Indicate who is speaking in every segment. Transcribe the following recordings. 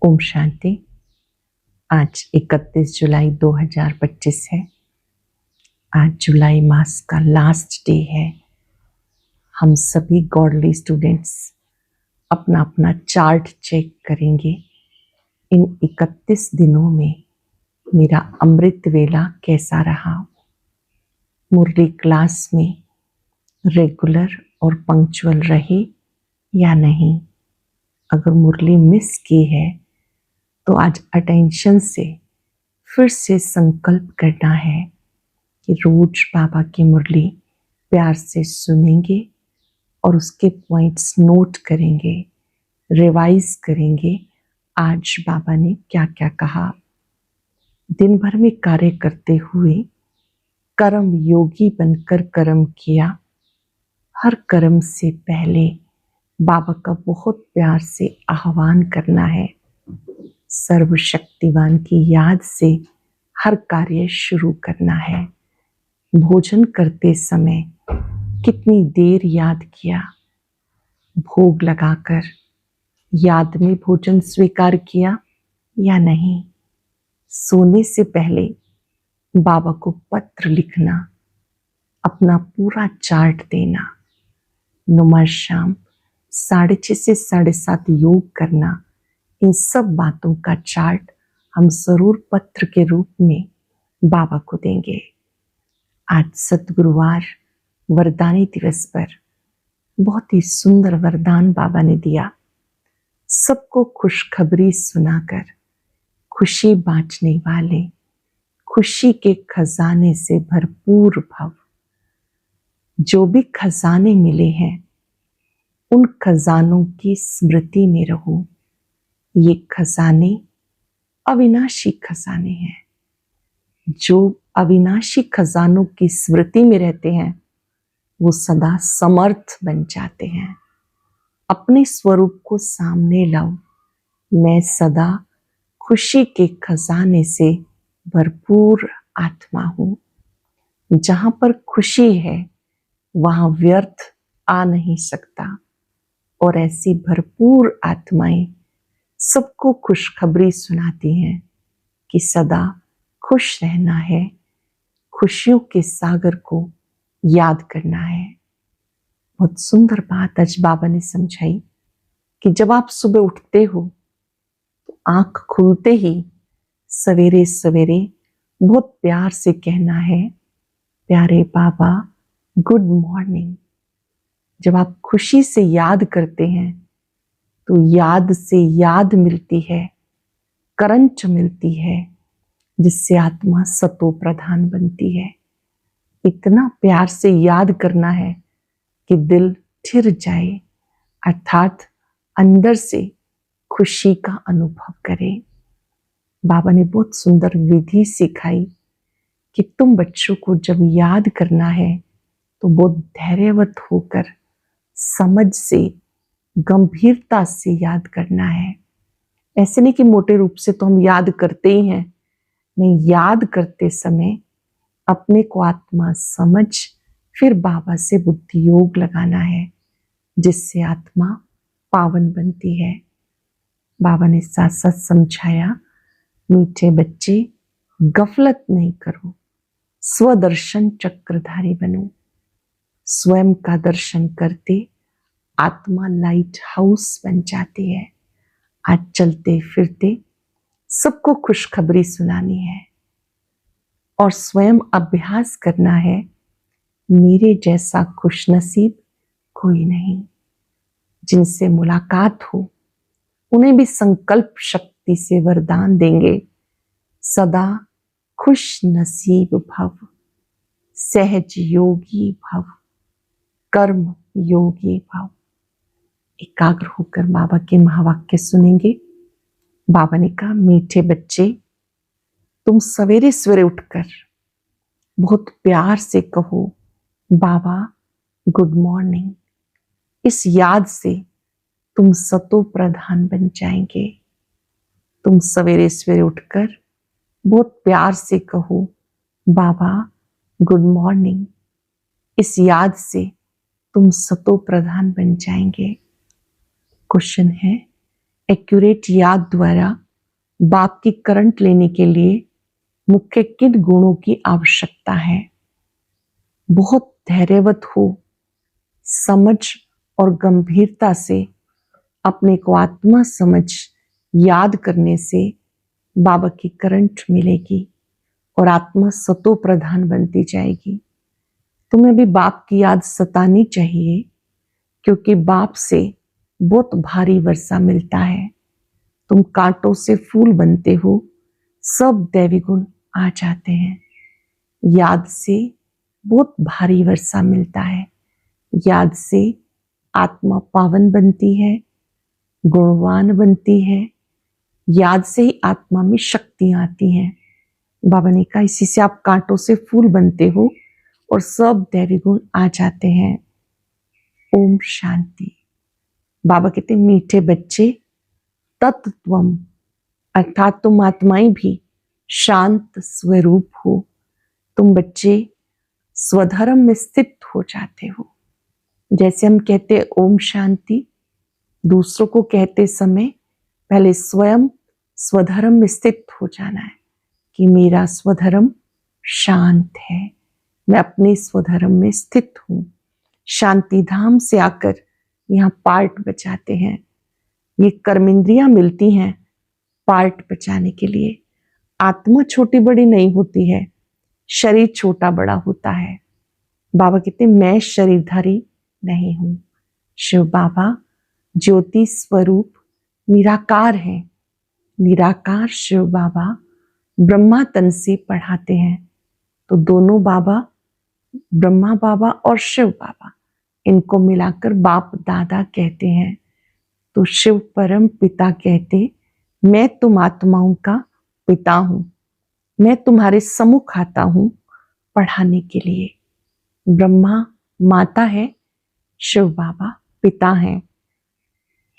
Speaker 1: ओम शांति। आज 31 जुलाई 2025 है। आज जुलाई मास का लास्ट डे है। हम सभी गॉडली स्टूडेंट्स अपना अपना चार्ट चेक करेंगे। इन 31 दिनों में मेरा अमृत वेला कैसा रहा। मुरली क्लास में रेगुलर और पंक्चुअल रहे या नहीं। अगर मुरली मिस की है तो आज अटेंशन से फिर से संकल्प करना है कि रोज बाबा की मुरली प्यार से सुनेंगे और उसके पॉइंट्स नोट करेंगे, रिवाइज करेंगे। आज बाबा ने क्या क्या कहा। दिन भर में कार्य करते हुए कर्म योगी बनकर कर्म किया। हर कर्म से पहले बाबा का बहुत प्यार से आह्वान करना है। सर्वशक्तिवान की याद से हर कार्य शुरू करना है। भोजन करते समय कितनी देर याद किया। भोग लगाकर याद में भोजन स्वीकार किया या नहीं। सोने से पहले बाबा को पत्र लिखना, अपना पूरा चार्ट देना। नुमा शाम 6:30 से 7:30 योग करना। इन सब बातों का चार्ट हम जरूर पत्र के रूप में बाबा को देंगे। आज सतगुरुवार वरदानी दिवस पर बहुत ही सुंदर वरदान बाबा ने दिया। सबको खुशखबरी सुनाकर खुशी बांटने वाले, खुशी के खजाने से भरपूर भव। जो भी खजाने मिले हैं उन खजानों की स्मृति में रहो। ये खजाने अविनाशी खजाने हैं। जो अविनाशी खजानों की स्मृति में रहते हैं वो सदा समर्थ बन जाते हैं। अपने स्वरूप को सामने लाओ। मैं सदा खुशी के खजाने से भरपूर आत्मा हूं। जहां पर खुशी है वहां व्यर्थ आ नहीं सकता। और ऐसी भरपूर आत्माएं सबको खुशखबरी सुनाती हैं कि सदा खुश रहना है, खुशियों के सागर को याद करना है। बहुत सुंदर बात आज बाबा ने समझाई कि जब आप सुबह उठते हो तो आंख खुलते ही सवेरे सवेरे बहुत प्यार से कहना है, प्यारे बाबा गुड मॉर्निंग। जब आप खुशी से याद करते हैं तो याद से याद मिलती है, करंट मिलती है, जिससे आत्मा सतो प्रधान बनती है। इतना प्यार से याद करना है कि दिल ठिर जाए, अर्थात अंदर से खुशी का अनुभव करे। बाबा ने बहुत सुंदर विधि सिखाई कि तुम बच्चों को जब याद करना है तो बहुत धैर्यवत होकर समझ से, गंभीरता से याद करना है। ऐसे नहीं कि मोटे रूप से तो हम याद करते ही हैं। नहीं, याद करते समय अपने को आत्मा समझ फिर बाबा से बुद्धि योग लगाना है, जिससे आत्मा पावन बनती है। बाबा ने साथ साथ समझाया, मीठे बच्चे गफलत नहीं करो, स्वदर्शन चक्रधारी बनो। स्वयं का दर्शन करते आत्मा लाइट हाउस बन जाती है। आज चलते फिरते सबको खुशखबरी सुनानी है और स्वयं अभ्यास करना है, मेरे जैसा खुशनसीब कोई नहीं। जिनसे मुलाकात हो उन्हें भी संकल्प शक्ति से वरदान देंगे, सदा खुश नसीब भव, सहज योगी भव, कर्म योगी भव। एकाग्र होकर बाबा के महावाक्य सुनेंगे। बाबा ने कहा, मीठे बच्चे तुम सवेरे सवेरे उठकर बहुत प्यार से कहो, बाबा गुड मॉर्निंग। इस याद से तुम सतो प्रधान बन जाएंगे। तुम सवेरे सवेरे उठकर बहुत प्यार से कहो, बाबा गुड मॉर्निंग। इस याद से तुम सतो प्रधान बन जाएंगे। क्वेश्चन है, एक्यूरेट याद द्वारा बाप की करंट लेने के लिए मुख्य किन गुणों की आवश्यकता है? बहुत धैर्यवत हो, समझ और गंभीरता से अपने को आत्मा समझ याद करने से बाबा की करंट मिलेगी और आत्मा सतो प्रधान बनती जाएगी। तुम्हें भी बाप की याद सतानी चाहिए, क्योंकि बाप से बहुत भारी वर्षा मिलता है। तुम कांटों से फूल बनते हो, सब दैवी गुण आ जाते हैं। याद से बहुत भारी वर्षा मिलता है। याद से आत्मा पावन बनती है, गुणवान बनती है। याद से ही आत्मा में शक्तियां आती हैं। बाबा ने कहा इसी से आप कांटों से फूल बनते हो और सब दैवी गुण आ जाते हैं। ओम शांति। बाबा कहते मीठे बच्चे, तत्त्वम अर्थात तुम आत्माएं भी शांत स्वरूप हो। तुम बच्चे स्वधर्म में स्थित हो जाते हो। जैसे हम कहते ओम शांति, दूसरों को कहते समय पहले स्वयं स्वधर्म में स्थित हो जाना है कि मेरा स्वधर्म शांत है, मैं अपने स्वधर्म में स्थित हूं। शांति धाम से आकर यहाँ पार्ट बजाते हैं। ये कर्मेंद्रियां मिलती हैं पार्ट बजाने के लिए। आत्मा छोटी बड़ी नहीं होती है, शरीर छोटा बड़ा होता है। बाबा कहते मैं शरीरधारी नहीं हूं। शिव बाबा ज्योति स्वरूप निराकार है। निराकार शिव बाबा ब्रह्मा तन से पढ़ाते हैं। तो दोनों बाबा, ब्रह्मा बाबा और शिव बाबा, इनको मिलाकर बाप दादा कहते हैं। तो शिव परम पिता कहते मैं तुम आत्माओं का पिता हूं, मैं तुम्हारे सम्मुख आता हूं पढ़ाने के लिए। ब्रह्मा माता है, शिव बाबा पिता हैं।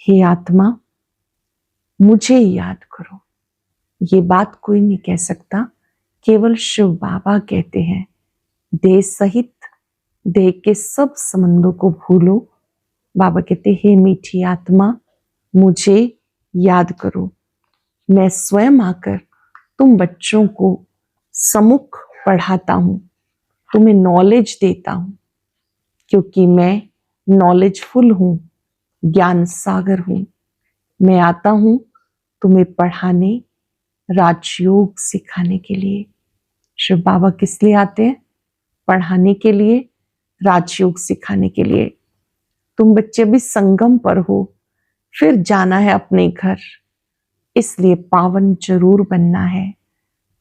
Speaker 1: हे आत्मा, मुझे याद करो। ये बात कोई नहीं कह सकता, केवल शिव बाबा कहते हैं। देह सहित देह के सब संबंधों को भूलो। बाबा कहते हे मीठी आत्मा, मुझे याद करो। मैं स्वयं आकर तुम बच्चों को सम्मुख पढ़ाता हूं, तुम्हें नॉलेज देता हूं, क्योंकि मैं नॉलेजफुल हूं, ज्ञान सागर हूं। मैं आता हूं तुम्हें पढ़ाने, राजयोग सिखाने के लिए। शिव बाबा किस लिए आते हैं? पढ़ाने के लिए, राजयोग सिखाने के लिए। तुम बच्चे भी संगम पर हो, फिर जाना है अपने घर, इसलिए पावन जरूर बनना है।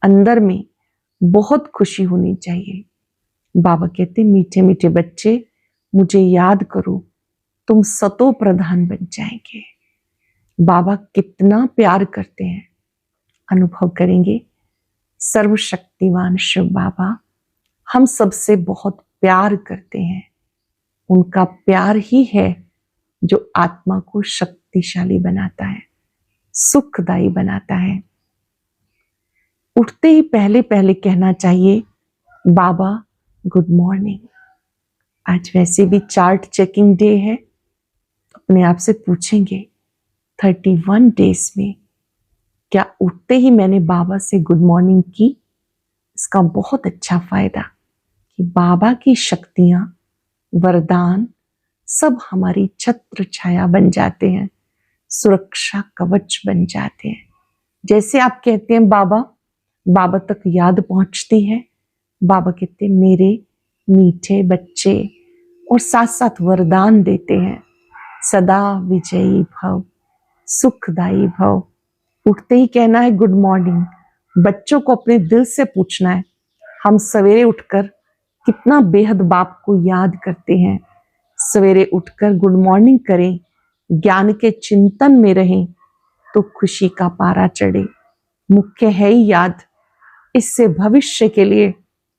Speaker 1: अंदर में बहुत खुशी होनी चाहिए। बाबा कहते मीठे मीठे बच्चे, मुझे याद करो, तुम सतो प्रधान बन जाएंगे। बाबा कितना प्यार करते हैं, अनुभव करेंगे। सर्वशक्तिमान शिव बाबा हम सबसे बहुत प्यार करते हैं। उनका प्यार ही है जो आत्मा को शक्तिशाली बनाता है, सुखदायी बनाता है। उठते ही पहले पहले कहना चाहिए बाबा गुड मॉर्निंग। आज वैसे भी चार्ट चेकिंग डे है, तो अपने आप से पूछेंगे 31 डेज में क्या उठते ही मैंने बाबा से गुड मॉर्निंग की? इसका बहुत अच्छा फायदा कि बाबा की शक्तियां, वरदान सब हमारी छत्र छाया बन जाते हैं, सुरक्षा कवच बन जाते हैं। जैसे आप कहते हैं बाबा, बाबा तक याद पहुंचती है। बाबा कहते मेरे मीठे बच्चे, और साथ साथ वरदान देते हैं, सदा विजयी भव, सुखदायी भव। उठते ही कहना है गुड मॉर्निंग। बच्चों को अपने दिल से पूछना है, हम सवेरे उठकर कितना बेहद बाप को याद करते हैं। सवेरे उठकर गुड मॉर्निंग करें, ज्ञान के चिंतन में रहें तो खुशी का पारा चढ़े। मुख्य है ही याद, इससे भविष्य के लिए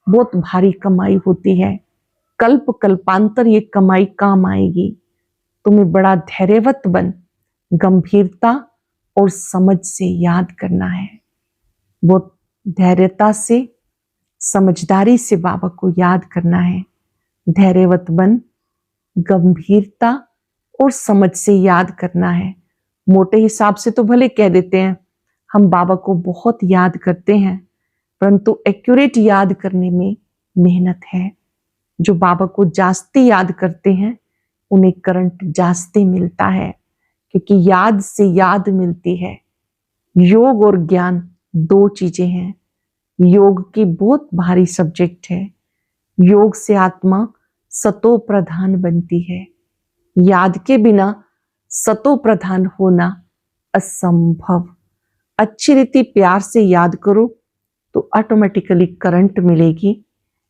Speaker 1: बहुत भारी कमाई होती है। कल्प कल्पांतर ये कमाई काम आएगी। तुम्हें बड़ा धैर्यवत बन, गंभीरता और समझ से याद करना है। बहुत धैर्यता से, समझदारी से बाबा को याद करना है। धैर्यवत बन, गंभीरता और समझ से याद करना है। मोटे हिसाब से तो भले कह देते हैं हम बाबा को बहुत याद करते हैं, परंतु एक्यूरेट याद करने में मेहनत है। जो बाबा को जास्ती याद करते हैं उन्हें करंट जास्ती मिलता है, क्योंकि याद से याद मिलती है। योग और ज्ञान दो चीजें हैं। योग की बहुत भारी सब्जेक्ट है। योग से आत्मा सतो प्रधान बनती है। याद के बिना सतो प्रधान होना असंभव। अच्छी रीति प्यार से याद करो तो ऑटोमेटिकली करंट मिलेगी,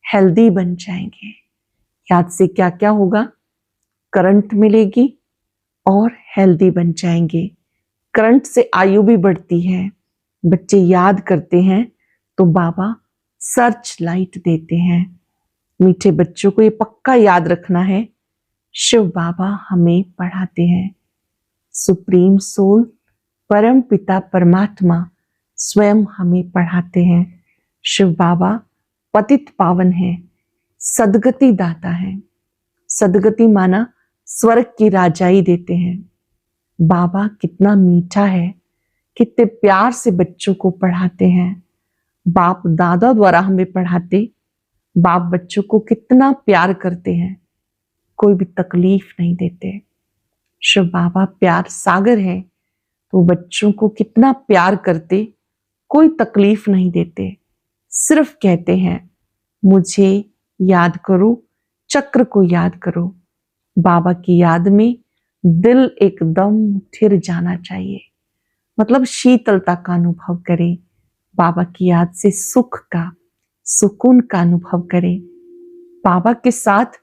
Speaker 1: हेल्दी बन जाएंगे। याद से क्या क्या होगा? करंट मिलेगी और हेल्दी बन जाएंगे। करंट से आयु भी बढ़ती है। बच्चे याद करते हैं तो बाबा सर्च लाइट देते हैं। मीठे बच्चों को ये पक्का याद रखना है, शिव बाबा हमें पढ़ाते हैं। सुप्रीम सोल परम पिता परमात्मा स्वयं हमें पढ़ाते हैं। शिव बाबा पतित पावन है, सदगति दाता है। सदगति माना स्वर्ग की राजाई देते हैं। बाबा कितना मीठा है, कितने प्यार से बच्चों को पढ़ाते हैं। बाप दादा द्वारा हमें पढ़ाते, बाप बच्चों को कितना प्यार करते हैं, कोई भी तकलीफ नहीं देते। शिव बाबा प्यार सागर है, तो बच्चों को कितना प्यार करते, कोई तकलीफ नहीं देते। सिर्फ कहते हैं मुझे याद करो, चक्र को याद करो। बाबा की याद में दिल एकदम ठिर जाना चाहिए, मतलब शीतलता का अनुभव करें। बाबा की याद से सुख का, सुकून का अनुभव करें। बाबा के साथ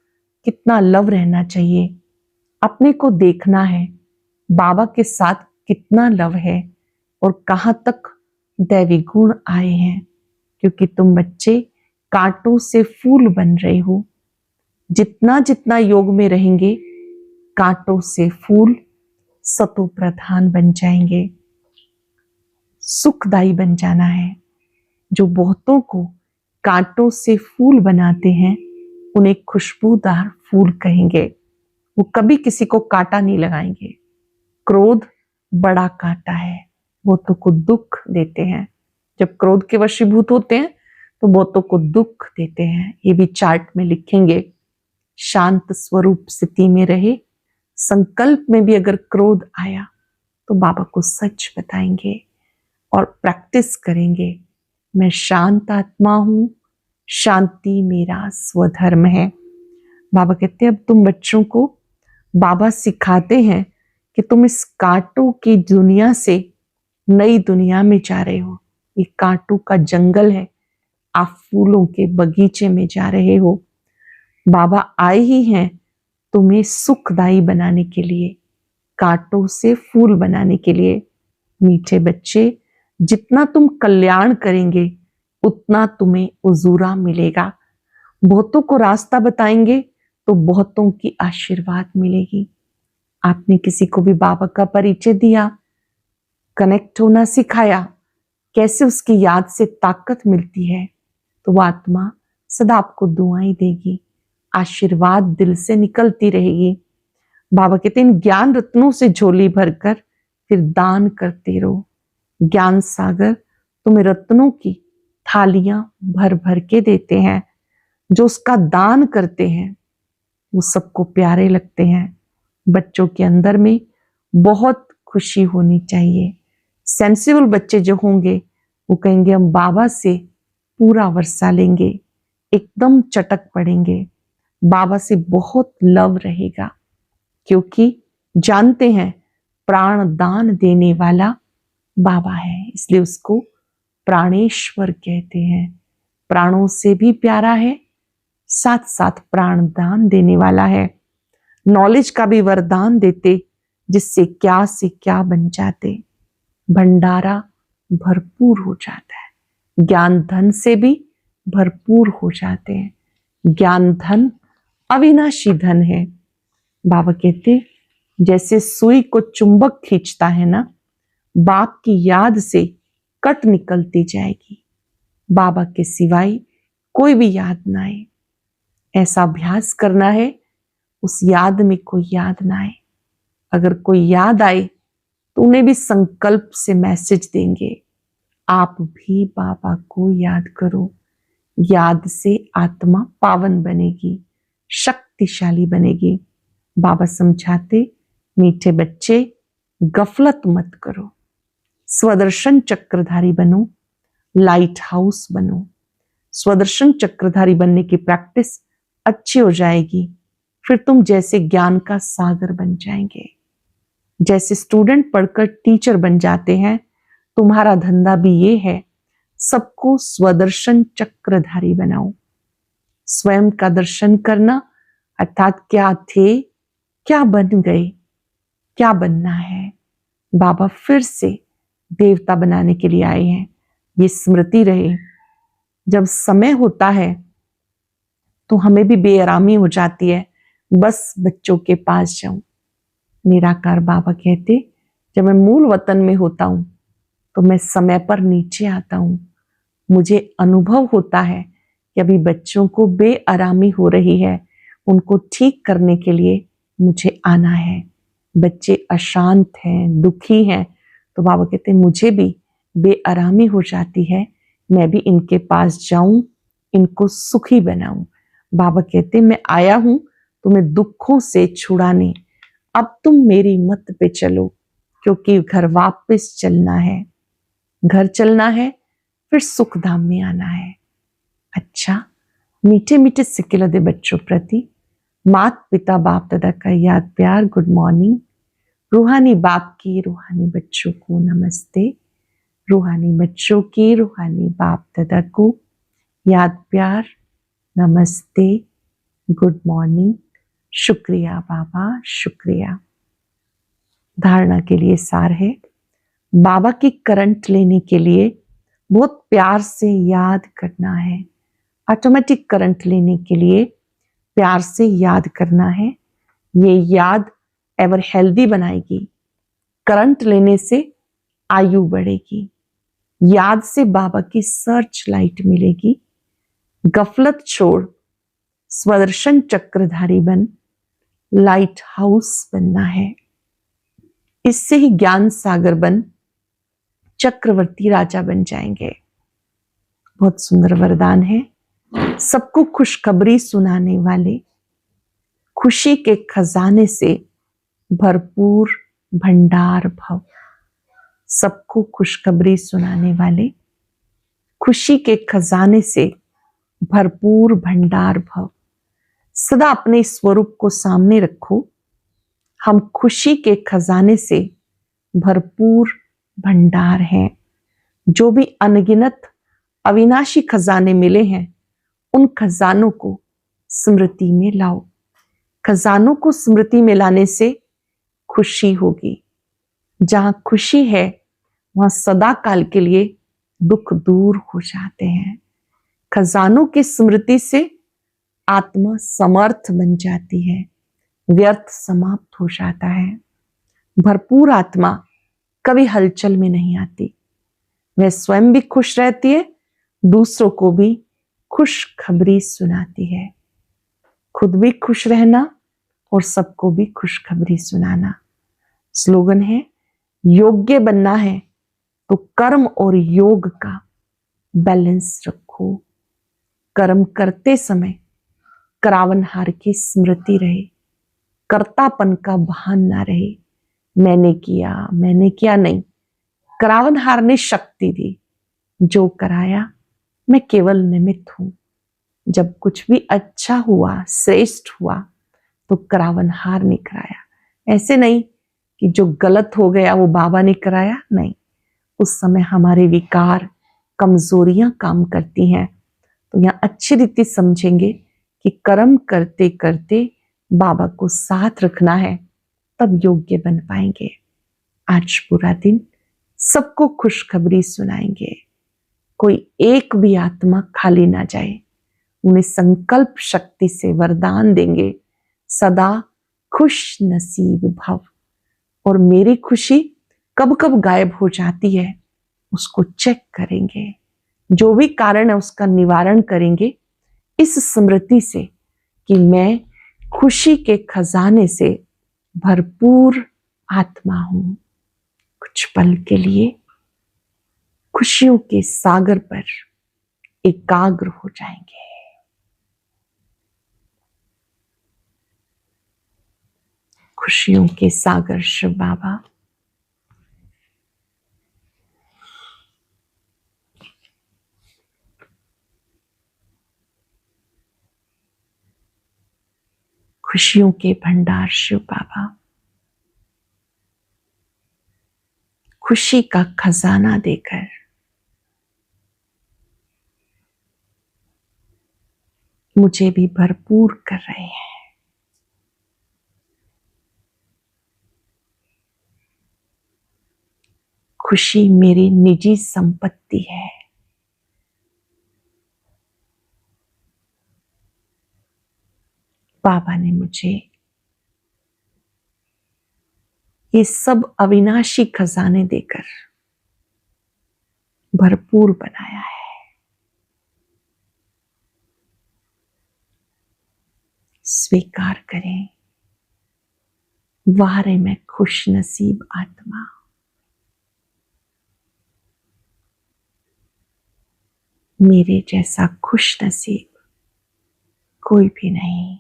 Speaker 1: कितना लव रहना चाहिए, अपने को देखना है बाबा के साथ कितना लव है और कहां तक दैवी गुण आए हैं। क्योंकि तुम बच्चे कांटों से फूल बन रहे हो। जितना जितना योग में रहेंगे कांटों से फूल सतो प्रधान बन जाएंगे, सुखदाई बन जाना है। जो बहुतों को कांटों से फूल बनाते हैं उन्हें खुशबूदार फूल कहेंगे। वो कभी किसी को कांटा नहीं लगाएंगे। क्रोध बड़ा कांटा है, बहुतों को दुख देते हैं। जब क्रोध के वशीभूत होते हैं तो बहुतों को दुख देते हैं। ये भी चार्ट में लिखेंगे। शांत स्वरूप स्थिति में रहे, संकल्प में भी अगर क्रोध आया तो बाबा को सच बताएंगे और प्रैक्टिस करेंगे। मैं शांत आत्मा हूं, शांति मेरा स्वधर्म है। बाबा कहते हैं अब तुम बच्चों को बाबा सिखाते हैं कि तुम इस कांटों की दुनिया से नई दुनिया में जा रहे हो। ये कांटों का जंगल है, आप फूलों के बगीचे में जा रहे हो। बाबा आए ही हैं तुम्हें सुखदायी बनाने के लिए, कांटों से फूल बनाने के लिए। मीठे बच्चे, जितना तुम कल्याण करेंगे उतना तुम्हें उजूरा मिलेगा। बहुतों को रास्ता बताएंगे तो बहुतों की आशीर्वाद मिलेगी। आपने किसी को भी बाबा का परिचय दिया, कनेक्ट होना सिखाया, कैसे उसकी याद से ताकत मिलती है, तो वह आत्मा सदा आपको दुआएं देगी, आशीर्वाद दिल से निकलती रहेगी। बाबा कहते हैं इन ज्ञान रत्नों से झोली भरकर फिर दान करते रहो। ज्ञान सागर तुम्हें रत्नों की थालियां भर भर के देते हैं। जो उसका दान करते हैं वो सबको प्यारे लगते हैं। बच्चों के अंदर में बहुत खुशी होनी चाहिए। सेंसिबल बच्चे जो होंगे वो कहेंगे हम बाबा से पूरा वर्षा लेंगे, एकदम चटक पड़ेंगे, बाबा से बहुत लव रहेगा, क्योंकि जानते हैं प्राण दान देने वाला बाबा है, इसलिए उसको प्राणेश्वर कहते हैं। प्राणों से भी प्यारा है, साथ साथ प्राण दान देने वाला है। नॉलेज का भी वरदान देते, जिससे क्या से क्या बन जाते, भंडारा भरपूर हो जाता है। ज्ञान धन से भी भरपूर हो जाते हैं। ज्ञान धन अविनाशी धन है। बाबा कहते जैसे सुई को चुंबक खींचता है ना, बाप की याद से कट निकलती जाएगी। बाबा के सिवाय कोई भी याद ना आए, ऐसा अभ्यास करना है उस याद में कोई याद ना आए। अगर कोई याद आए तो उन्हें भी संकल्प से मैसेज देंगे, आप भी बाबा को याद करो। याद से आत्मा पावन बनेगी, शक्तिशाली बनेगी। बाबा समझाते, मीठे बच्चे गफलत मत करो, स्वदर्शन चक्रधारी बनो, लाइट हाउस बनो। स्वदर्शन चक्रधारी बनने की प्रैक्टिस अच्छी हो जाएगी, फिर तुम जैसे ज्ञान का सागर बन जाएंगे। जैसे स्टूडेंट पढ़कर टीचर बन जाते हैं, तुम्हारा धंधा भी ये है, सबको स्वदर्शन चक्रधारी बनाओ। स्वयं का दर्शन करना अर्थात क्या थे, क्या बन गए, क्या बनना है। बाबा फिर से देवता बनाने के लिए आए हैं, ये स्मृति रहे। जब समय होता है तो हमें भी बेआरामी हो जाती है, बस बच्चों के पास जाऊं। निराकार बाबा कहते, जब मैं मूल वतन में होता हूं तो मैं समय पर नीचे आता हूं। मुझे अनुभव होता है कि अभी बच्चों को बेआरामी हो रही है, उनको ठीक करने के लिए मुझे आना है। बच्चे अशांत हैं, दुखी हैं, तो बाबा कहते मुझे भी बेआरामी हो जाती है, मैं भी इनके पास जाऊं, इनको सुखी बनाऊं। बाबा कहते मैं आया हूं तुम्हें दुखों से छुड़ाने, अब तुम मेरी मत पे चलो, क्योंकि घर वापस चलना है। घर चलना है, फिर सुख धाम में आना है। अच्छा, मीठे मीठे सिक्के दे बच्चों प्रति मात पिता बाप दादा का याद प्यार गुड मॉर्निंग। रूहानी बाप की रूहानी बच्चों को नमस्ते। रूहानी बच्चों की रूहानी बाप दादा को याद प्यार नमस्ते, गुड मॉर्निंग, शुक्रिया बाबा, शुक्रिया। धारणा के लिए सार है, बाबा की करंट लेने के लिए बहुत प्यार से याद करना है। ऑटोमेटिक करंट लेने के लिए प्यार से याद करना है। ये याद एवर हेल्दी बनाएगी। करंट लेने से आयु बढ़ेगी। याद से बाबा की सर्च लाइट मिलेगी। गफलत छोड़ स्वदर्शन चक्रधारी बन, लाइट हाउस बनना है। इससे ही ज्ञान सागर बन चक्रवर्ती राजा बन जाएंगे। बहुत सुंदर वरदान है। सबको खुशखबरी सुनाने वाले, खुशी के खजाने से भरपूर भंडार भव। सबको खुशखबरी सुनाने वाले, खुशी के खजाने से भरपूर भंडार भव। सदा अपने स्वरूप को सामने रखो। हम खुशी के खजाने से भरपूर भंडार हैं। जो भी अनगिनत अविनाशी खजाने मिले हैं, उन खजानों को स्मृति में लाओ। खजानों को स्मृति में लाने से खुशी होगी। जहां खुशी है, वहां सदा काल के लिए दुख दूर हो जाते हैं। खजानों की स्मृति से आत्मा समर्थ बन जाती है, व्यर्थ समाप्त हो जाता है। भरपूर आत्मा कभी हलचल में नहीं आती। वह स्वयं भी खुश रहती है, दूसरों को भी खुशखबरी सुनाती है। खुद भी खुश रहना और सबको भी खुशखबरी सुनाना। स्लोगन है, योग्य बनना है तो कर्म और योग का बैलेंस रखो। कर्म करते समय करावनहार की स्मृति रहे, कर्तापन का भान ना रहे। मैंने किया नहीं। करावनहार ने शक्ति दी, जो कराया मैं केवल निमित्त हूं। जब कुछ भी अच्छा हुआ, श्रेष्ठ हुआ, तो करावनहार ने कराया। ऐसे नहीं कि जो गलत हो गया वो बाबा ने कराया, नहीं। उस समय हमारे विकार, कमजोरियां काम करती हैं। तो यहां अच्छी रीति समझेंगे कि कर्म करते करते बाबा को साथ रखना है, तब योग्य बन पाएंगे। आज पूरा दिन सबको खुशखबरी सुनाएंगे। कोई एक भी आत्मा खाली ना जाए। उन्हें संकल्प शक्ति से वरदान देंगे, सदा खुश नसीब भव। और मेरी खुशी कब कब गायब हो जाती है, उसको चेक करेंगे। जो भी कारण है उसका निवारण करेंगे, इस स्मृति से कि मैं खुशी के खजाने से भरपूर आत्मा हूं। कुछ पल के लिए खुशियों के सागर पर एकाग्र हो जाएंगे। खुशियों के सागर शिव बाबा, खुशियों के भंडार शिव बाबा, खुशी का खजाना देकर मुझे भी भरपूर कर रहे हैं। खुशी मेरी निजी संपत्ति है। बाबा ने मुझे ये सब अविनाशी खजाने देकर भरपूर बनाया है। स्वीकार करें, वारे में खुश नसीब आत्मा। मेरे जैसा खुश नसीब कोई भी नहीं।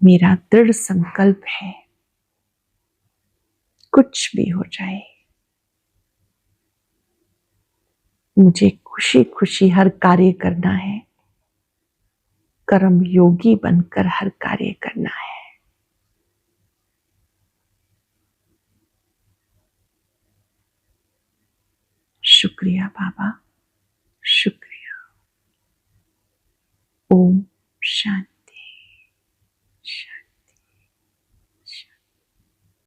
Speaker 1: मेरा दृढ़ संकल्प है, कुछ भी हो जाए मुझे खुशी खुशी हर कार्य करना है, कर्म योगी बनकर हर कार्य करना है। शुक्रिया बाबा, शुक्रिया। ओम शांति।